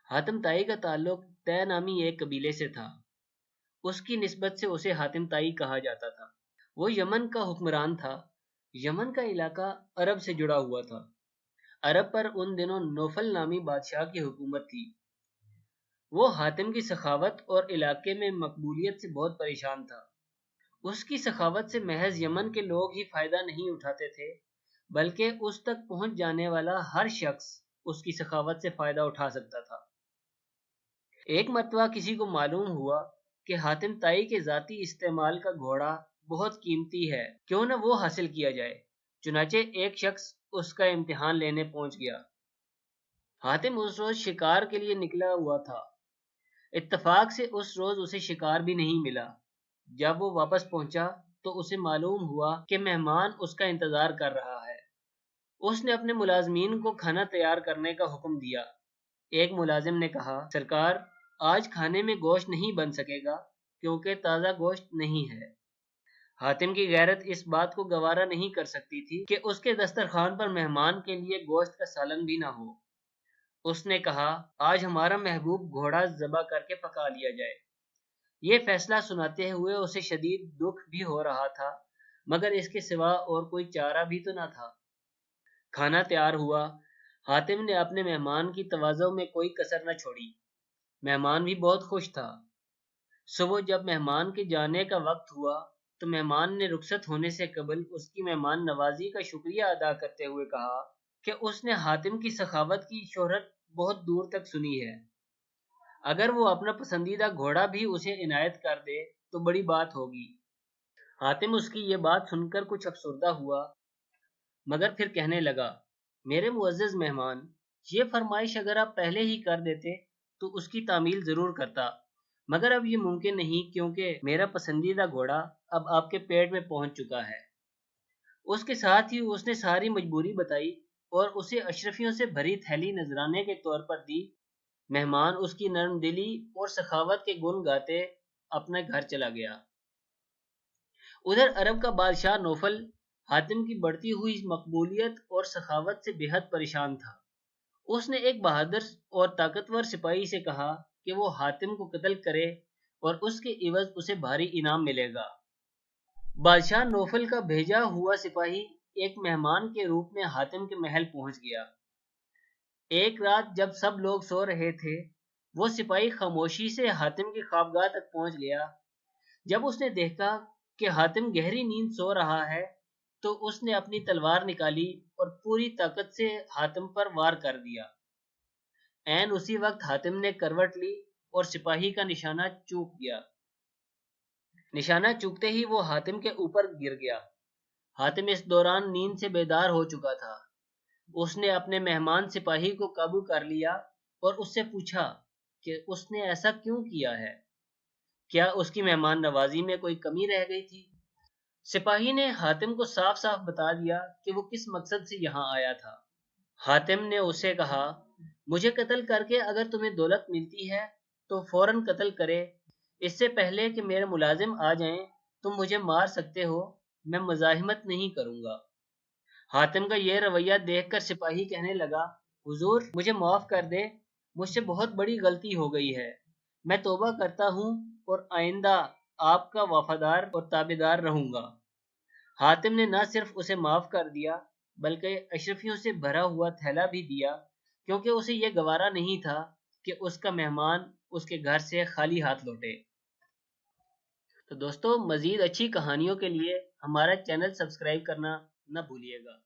हातिम ताई का ताल्लुक तय नामी एक कबीले से था। उसकी निस्बत से उसे हातिम ताई कहा जाता था। वो यमन का हुक्मरान था। यमन का इलाका अरब से जुड़ा हुआ था। अरब पर उन दिनों नौफल नामी बादशाह की हुकूमत थी। वो हातिम की सखावत और इलाके में मकबूलियत से बहुत परेशान था। उसकी सखावत से महज यमन के लोग ही फायदा नहीं उठाते थे, बल्कि उस तक पहुंच जाने वाला हर शख्स उसकी सखावत से फायदा उठा सकता था। एक मर्तबा किसी को मालूम हुआ कि हातिम ताई के जाती इस्तेमाल का घोड़ा बहुत कीमती है, क्यों न वो हासिल किया जाए। चुनाचे एक शख्स उसका इम्तिहान लेने पहुंच गया। हातिम उस रोज शिकार के लिए निकला हुआ था। इत्तफाक से उस रोज उसे शिकार भी नहीं मिला। जब वो वापस पहुंचा तो उसे मालूम हुआ कि मेहमान उसका इंतजार कर रहा है। उसने अपने मुलाजमीन को खाना तैयार करने का हुक्म दिया। एक मुलाजिम ने कहा, सरकार, आज खाने में गोश्त नहीं बन सकेगा क्योंकि ताज़ा गोश्त नहीं है। हातिम की गैरत इस बात को गवारा नहीं कर सकती थी कि उसके दस्तरखान पर मेहमान के लिए गोश्त का सालन भी ना हो। उसने कहा, आज हमारा महबूब घोड़ा ज़बा करके पका लिया जाए। ये फैसला सुनाते हुए उसे शदीद दुख भी हो रहा था, मगर इसके सिवा और कोई चारा भी तो न था। खाना तैयार हुआ। हातिम ने अपने मेहमान की तवाज़ो में कोई कसर न छोड़ी। मेहमान भी बहुत खुश था। सुबह जब मेहमान के जाने का वक्त हुआ तो मेहमान ने रुखसत होने से कबल उसकी मेहमान नवाजी का शुक्रिया अदा करते हुए कहा कि उसने हातिम की सखावत की शोहरत बहुत दूर तक सुनी है। अगर वो अपना पसंदीदा घोड़ा भी उसे इनायत कर दे तो बड़ी बात होगी। हातिम उसकी ये बात सुनकर कुछ अफसरदा हुआ, मगर फिर कहने लगा, मेरे मुअज़्ज़ज़ मेहमान, ये फरमाइश अगर आप पहले ही कर देते तो उसकी तामील ज़रूर करता, मगर अब ये मुमकिन नहीं क्योंकि मेरा पसंदीदा घोड़ा अब आपके पेट में पहुंच चुका है। उसके साथ ही उसने सारी मजबूरी बताई और उसे अशरफियों से भरी थैली नजराने के तौर पर दी। मेहमान उसकी नरम दिली और सखावत के गुण गाते अपने घर चला गया। उधर अरब का बादशाह नौफल हातिम की बढ़ती हुई मकबूलियत और सखावत से बेहद परेशान था। उसने एक बहादुर और ताकतवर सिपाही से कहा कि वो हातिम को कत्ल करे और उसके इवज उसे भारी इनाम मिलेगा। बादशाह नौफल का भेजा हुआ सिपाही एक मेहमान के रूप में हातिम के महल पहुंच गया। एक रात जब सब लोग सो रहे थे, वो सिपाही खामोशी से हातिम की ख्वाबगाह तक पहुंच गया। जब उसने देखा कि हातिम गहरी नींद सो रहा है, तो उसने अपनी तलवार निकाली और पूरी ताकत से हातिम पर वार कर दिया। ऐन उसी वक्त हातिम ने करवट ली और सिपाही का निशाना चूक गया। निशाना चूकते ही वो हातिम के ऊपर गिर गया। हातिम इस दौरान नींद से बेदार हो चुका था। उसने अपने मेहमान सिपाही को काबू कर लिया और उससे पूछा कि उसने ऐसा क्यों किया है। क्या उसकी मेहमान नवाजी में कोई कमी रह गई थी? सिपाही ने हातिम को साफ साफ बता दिया कि वो किस मकसद से यहाँ आया था। हातिम ने उसे कहा, मुझे कत्ल करके अगर तुम्हें दौलत मिलती है तो फौरन कत्ल करे। इससे पहले कि मेरे मुलाजिम आ जाएं, तुम मुझे मार सकते हो, मैं मज़ाहिमत नहीं करूंगा। हातिम का यह रवैया देखकर सिपाही कहने लगा, हुजूर, मुझे माफ कर दे, मुझसे बहुत बड़ी गलती हो गई है। मैं तौबा करता हूँ और आइंदा आपका वफादार और ताबेदार रहूंगा। हातिम ने न सिर्फ उसे माफ कर दिया, बल्कि अशरफियों से भरा हुआ थैला भी दिया, क्योंकि उसे यह गवारा नहीं था कि उसका मेहमान उसके घर से खाली हाथ लौटे। तो दोस्तों, मजीद अच्छी कहानियों के लिए हमारा चैनल सब्सक्राइब करना न भूलिएगा।